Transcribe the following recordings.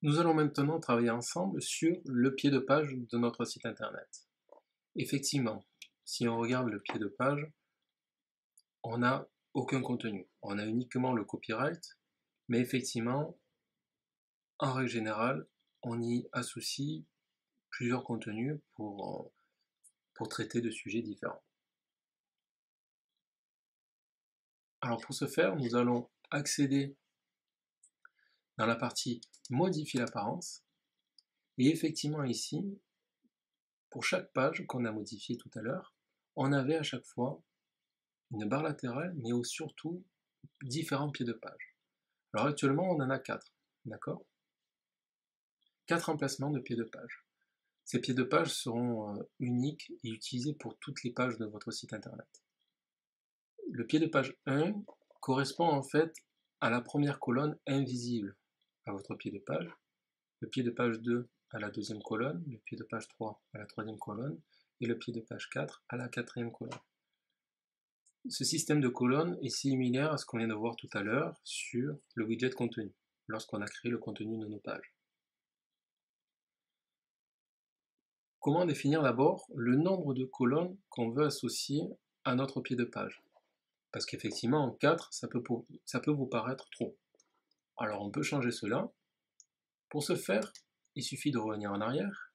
Nous allons maintenant travailler ensemble sur le pied de page de notre site internet. Effectivement, si on regarde le pied de page, on n'a aucun contenu. On a uniquement le copyright, mais effectivement, en règle générale, on y associe plusieurs contenus pour traiter de sujets différents. Alors pour ce faire, nous allons accéder dans la partie modifier l'apparence, et effectivement ici, pour chaque page qu'on a modifiée tout à l'heure, on avait à chaque fois une barre latérale, mais surtout différents pieds de page. Alors actuellement, on en a 4, d'accord? 4 emplacements de pieds de page. Ces pieds de page seront uniques et utilisés pour toutes les pages de votre site internet. Le pied de page 1 correspond en fait à la première colonne invisible à votre pied de page, le pied de page 2 à la deuxième colonne, le pied de page 3 à la troisième colonne et le pied de page 4 à la quatrième colonne. Ce système de colonnes est similaire à ce qu'on vient de voir tout à l'heure sur le widget contenu, lorsqu'on a créé le contenu de nos pages. Comment définir d'abord le nombre de colonnes qu'on veut associer à notre pied de page? Parce qu'effectivement, en 4, ça peut vous paraître trop. Alors on peut changer cela. Pour ce faire, il suffit de revenir en arrière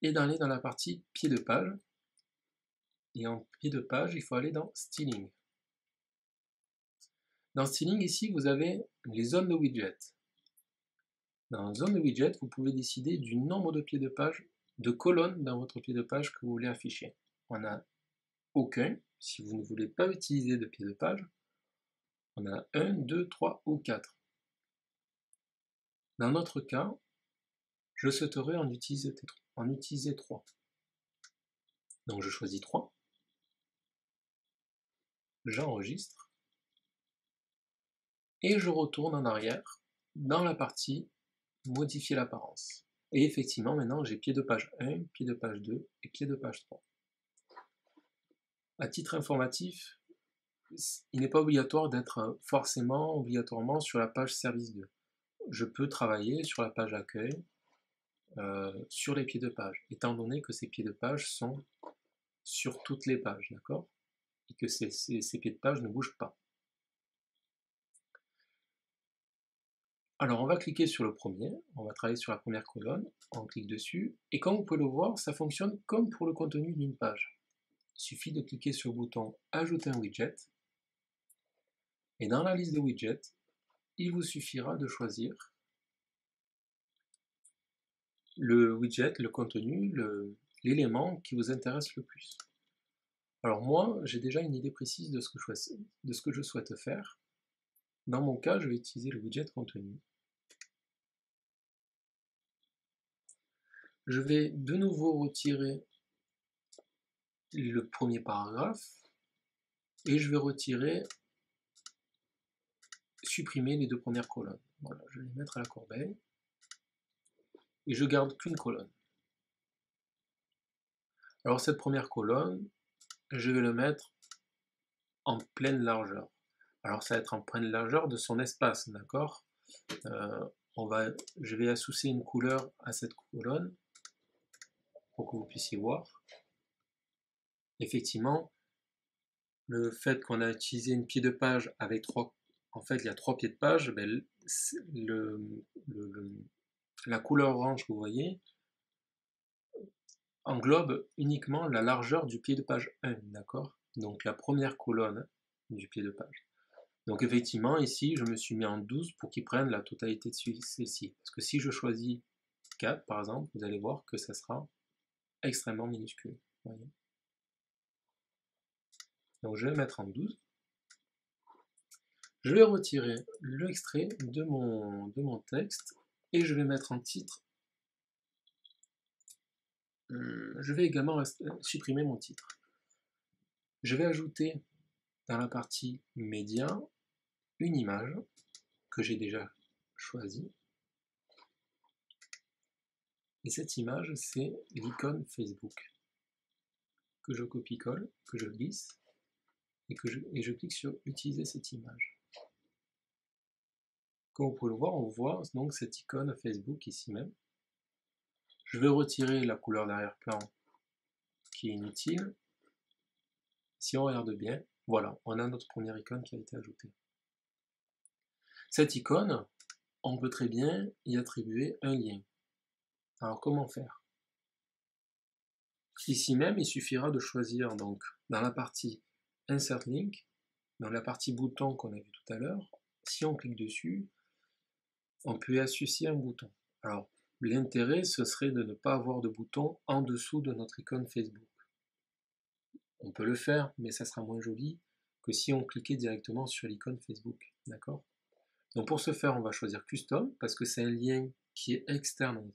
et d'aller dans la partie pied de page. Et en pied de page, il faut aller dans Styling. Dans Styling, ici, vous avez les zones de widget. Dans Zone de widget, vous pouvez décider du nombre de pieds de page, de colonnes dans votre pied de page que vous voulez afficher. On n'a aucun, si vous ne voulez pas utiliser de pied de page. On a 1, 2, 3 ou 4. Dans notre cas, je souhaiterais en utiliser 3. Donc je choisis 3. J'enregistre. Et je retourne en arrière dans la partie modifier l'apparence. Et effectivement, maintenant, j'ai pied de page 1, pied de page 2 et pied de page 3. À titre informatif, il n'est pas obligatoire d'être obligatoirement sur la page service 2. Je peux travailler sur la page accueil, sur les pieds de page, étant donné que ces pieds de page sont sur toutes les pages, d'accord? Et que ces pieds de page ne bougent pas. Alors on va cliquer sur le premier, on va travailler sur la première colonne, on clique dessus, et comme vous pouvez le voir, ça fonctionne comme pour le contenu d'une page. Il suffit de cliquer sur le bouton Ajouter un widget, et dans la liste de widgets, il vous suffira de choisir le widget, le contenu, l'élément qui vous intéresse le plus. Alors moi, j'ai déjà une idée précise de ce que je souhaite faire. Dans mon cas, je vais utiliser le widget contenu. Je vais de nouveau retirer le premier paragraphe et je vais supprimer les 2 premières colonnes. Voilà, je vais les mettre à la corbeille et je garde qu'une colonne. Alors cette première colonne, je vais le mettre en pleine largeur. Alors ça va être en pleine largeur de son espace, d'accord? Je vais associer une couleur à cette colonne pour que vous puissiez voir. Effectivement, le fait qu'on a utilisé une pied de page avec 3, en fait il y a 3 pieds de page, ben, la couleur orange que vous voyez englobe uniquement la largeur du pied de page 1, d'accord? Donc la première colonne du pied de page. Donc effectivement, ici, je me suis mis en 12 pour qu'il prenne la totalité de celle-ci. Parce que si je choisis 4, par exemple, vous allez voir que ça sera extrêmement minuscule. Voyez. Donc je vais mettre en 12. Je vais retirer l'extrait de mon texte et je vais mettre en titre. Je vais également supprimer mon titre. Je vais ajouter dans la partie média une image que j'ai déjà choisie. Et cette image, c'est l'icône Facebook que je copie-colle, que je glisse et je clique sur utiliser cette image. Comme vous pouvez le voir, on voit donc cette icône Facebook ici même. Je vais retirer la couleur d'arrière-plan qui est inutile. Si on regarde bien, voilà, on a notre première icône qui a été ajoutée. Cette icône, on peut très bien y attribuer un lien. Alors comment faire? Ici même, il suffira de choisir donc dans la partie Insert Link, dans la partie bouton qu'on a vu tout à l'heure, si on clique dessus, on peut y associer un bouton. Alors, l'intérêt, ce serait de ne pas avoir de bouton en dessous de notre icône Facebook. On peut le faire, mais ça sera moins joli que si on cliquait directement sur l'icône Facebook. D'accord? Donc pour ce faire, on va choisir Custom, parce que c'est un lien qui est externe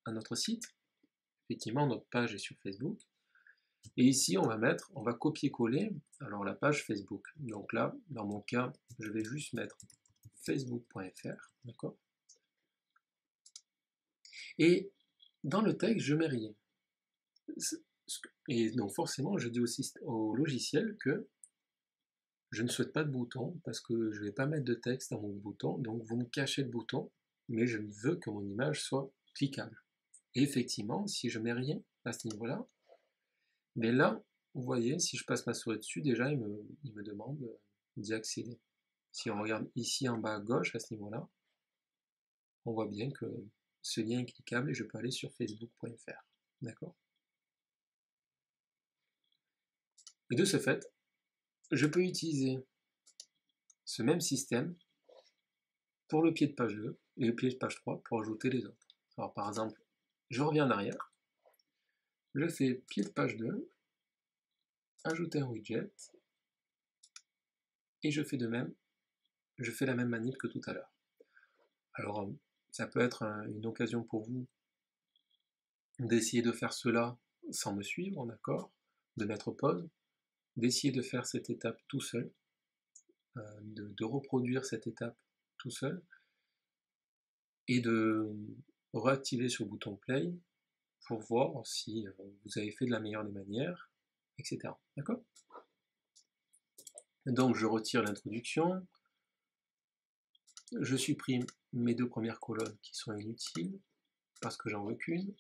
à notre site. Effectivement, notre page est sur Facebook. Et ici, on va copier-coller alors la page Facebook. Donc là, dans mon cas, je vais juste mettre facebook.fr, d'accord? Et dans le texte, je mets rien. Et donc forcément, je dis aussi au logiciel que je ne souhaite pas de bouton parce que je ne vais pas mettre de texte dans mon bouton, donc vous me cachez le bouton, mais je veux que mon image soit cliquable. Et effectivement, si je mets rien à ce niveau-là, mais là, vous voyez, si je passe ma souris dessus, déjà, il me demande d'y accéder. Si on regarde ici en bas à gauche, à ce niveau-là, on voit bien que ce lien est cliquable et je peux aller sur facebook.fr. D'accord? Et de ce fait, je peux utiliser ce même système pour le pied de page 2 et le pied de page 3 pour ajouter les autres. Alors par exemple, je reviens en arrière, je fais pied de page 2, ajouter un widget, et je fais de même, je fais la même manip que tout à l'heure. Alors ça peut être une occasion pour vous d'essayer de faire cela sans me suivre, d'accord, de mettre pause, d'essayer de faire cette étape tout seul, de reproduire cette étape tout seul, et de réactiver sur le bouton play pour voir si vous avez fait de la meilleure des manières, etc. D'accord? Donc je retire l'introduction, je supprime mes deux premières colonnes qui sont inutiles, parce que j'en veux qu'une,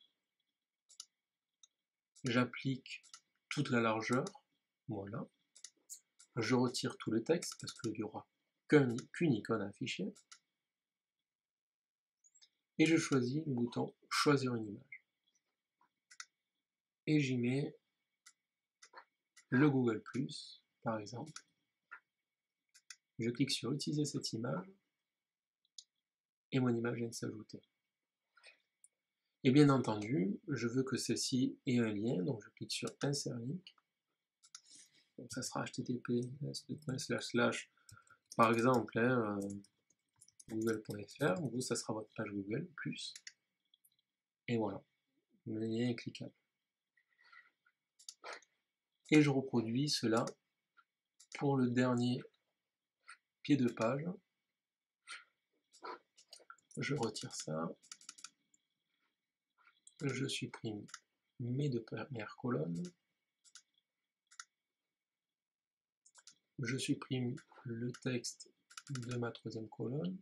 j'applique toute la largeur, voilà, je retire tout le texte, parce qu'il n'y aura qu'une icône à afficher, et je choisis le bouton choisir une image. Et j'y mets le Google+, par exemple. Je clique sur utiliser cette image, et mon image vient de s'ajouter. Et bien entendu, je veux que celle-ci ait un lien, donc je clique sur Insert Link. Donc ça sera http par exemple google.fr, vous ça sera votre page Google+. Et voilà, le lien est cliquable. Et je reproduis cela pour le dernier pied de page. Je retire ça. Je supprime mes deux premières colonnes. Je supprime le texte de ma troisième colonne.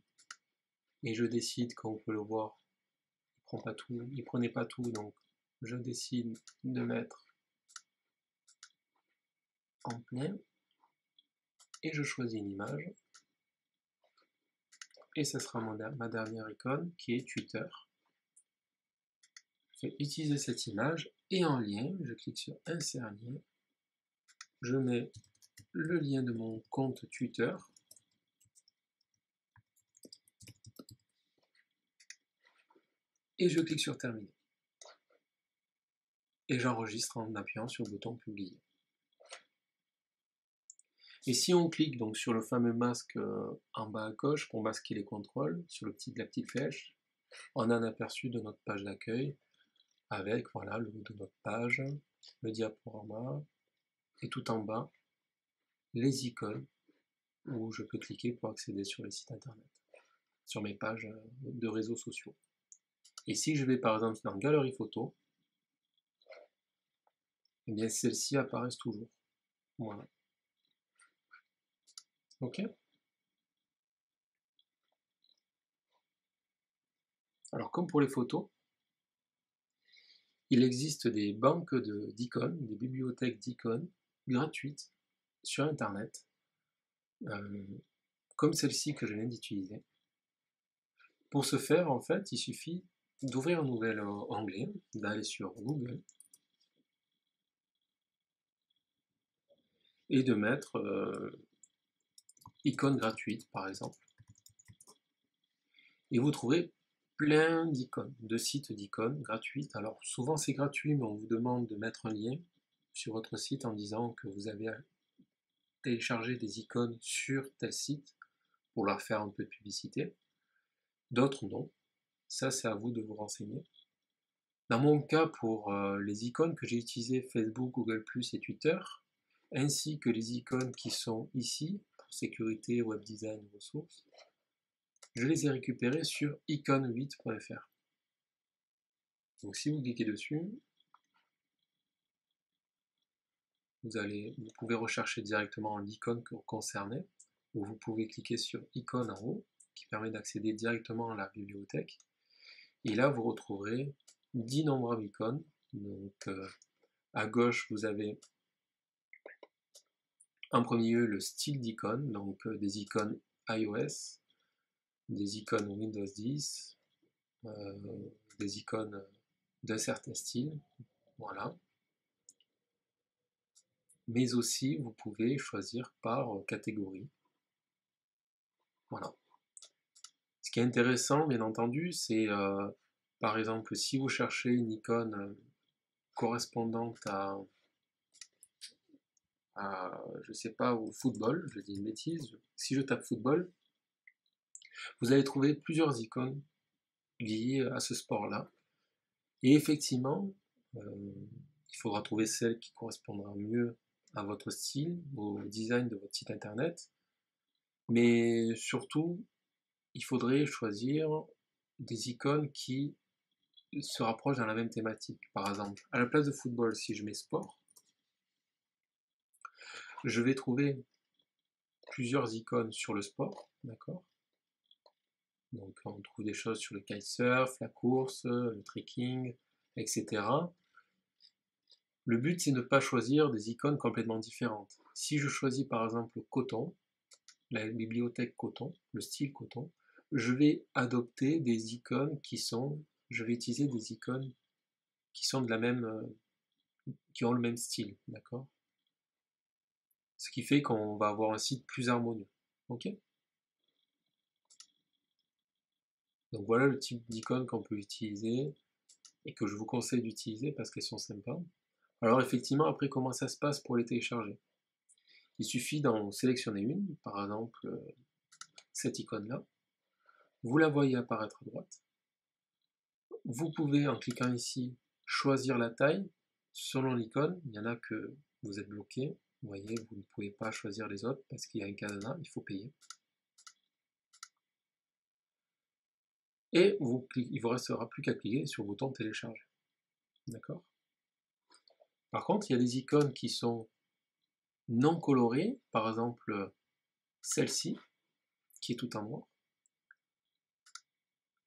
Et je décide, comme on peut le voir, il prenait pas tout, donc je décide de mettre en plein. Et je choisis une image. Et ce sera ma dernière icône qui est Twitter. Je vais utiliser cette image et en lien, je clique sur Insert lien. Je mets le lien de mon compte Twitter. Et je clique sur terminer. Et j'enregistre en appuyant sur le bouton publier. Et si on clique donc sur le fameux masque en bas à gauche pour masquer les contrôles, sur la petite flèche, on a un aperçu de notre page d'accueil avec voilà, le haut de notre page, le diaporama, et tout en bas, les icônes où je peux cliquer pour accéder sur les sites internet, sur mes pages de réseaux sociaux. Et si je vais par exemple dans Galerie Photo, eh bien celles-ci apparaissent toujours. Voilà. Ok? Alors comme pour les photos, il existe des banques d'icônes, des bibliothèques d'icônes gratuites sur Internet, comme celle-ci que je viens d'utiliser. Pour ce faire, en fait, il suffit d'ouvrir un nouvel onglet, d'aller sur Google et de mettre icône gratuite, par exemple. Et vous trouverez plein d'icônes, de sites d'icônes gratuites. Alors souvent c'est gratuit, mais on vous demande de mettre un lien sur votre site en disant que vous avez téléchargé des icônes sur tel site pour leur faire un peu de publicité. D'autres non. Ça c'est à vous de vous renseigner. Dans mon cas, pour les icônes que j'ai utilisées, Facebook, Google+, et Twitter, ainsi que les icônes qui sont ici, pour sécurité, web design, ressources, je les ai récupérées sur icon8.fr. Donc si vous cliquez dessus, vous pouvez rechercher directement l'icône concernée, ou vous pouvez cliquer sur icône en haut, qui permet d'accéder directement à la bibliothèque. Et là, vous retrouverez d'innombrables icônes. Donc à gauche, vous avez en premier lieu le style d'icône, donc des icônes iOS, des icônes Windows 10, des icônes d'un certain style, voilà. Mais aussi, vous pouvez choisir par catégorie. Voilà. Ce qui est intéressant, bien entendu, c'est par exemple si vous cherchez une icône correspondante je sais pas, au football, je dis une bêtise, si je tape football, vous allez trouver plusieurs icônes liées à ce sport-là. Et effectivement, il faudra trouver celle qui correspondra mieux à votre style, au design de votre site internet. Mais surtout, il faudrait choisir des icônes qui se rapprochent dans la même thématique. Par exemple, à la place de football, si je mets sport, je vais trouver plusieurs icônes sur le sport, d'accord? Donc on trouve des choses sur le kitesurf, la course, le trekking, etc. Le but, c'est de ne pas choisir des icônes complètement différentes. Si je choisis par exemple coton, la bibliothèque coton, le style coton, je vais adopter des icônes je vais utiliser des icônes qui sont de la même, qui ont le même style, d'accord? Ce qui fait qu'on va avoir un site plus harmonieux, ok? Donc voilà le type d'icônes qu'on peut utiliser et que je vous conseille d'utiliser parce qu'elles sont sympas. Alors effectivement, après, comment ça se passe pour les télécharger? Il suffit d'en sélectionner une, par exemple cette icône-là. Vous la voyez apparaître à droite. Vous pouvez, en cliquant ici, choisir la taille selon l'icône. Il y en a que vous êtes bloqué. Vous voyez, vous ne pouvez pas choisir les autres parce qu'il y a un cadenas, il faut payer. Et il ne vous restera plus qu'à cliquer sur le bouton télécharger. D'accord? Par contre, il y a des icônes qui sont non colorées, par exemple celle-ci, qui est tout en noir.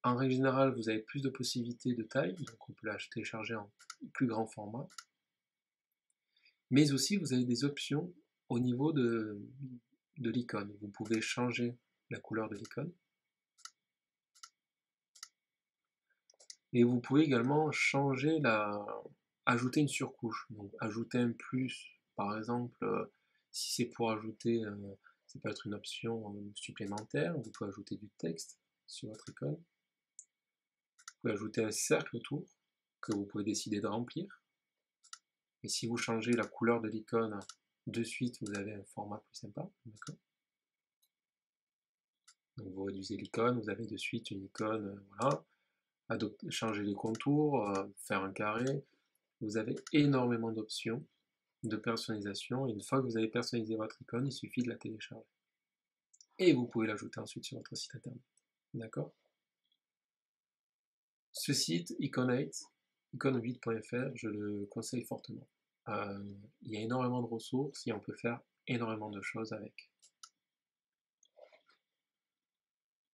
En règle générale, vous avez plus de possibilités de taille, donc on peut la télécharger en plus grand format. Mais aussi, vous avez des options au niveau de l'icône. Vous pouvez changer la couleur de l'icône. Et vous pouvez également ajouter une surcouche. Donc ajouter un plus, par exemple, si c'est pour ajouter, ça peut être une option supplémentaire, vous pouvez ajouter du texte sur votre icône. Vous pouvez ajouter un cercle autour que vous pouvez décider de remplir. Et si vous changez la couleur de l'icône, de suite vous avez un format plus sympa. D'accord ? Donc vous réduisez l'icône, vous avez de suite une icône, voilà. Changer les contours, faire un carré. Vous avez énormément d'options de personnalisation. Et une fois que vous avez personnalisé votre icône, il suffit de la télécharger. Et vous pouvez l'ajouter ensuite sur votre site internet. D'accord ? Ce site, icon8.fr, je le conseille fortement. Il y a énormément de ressources et on peut faire énormément de choses avec.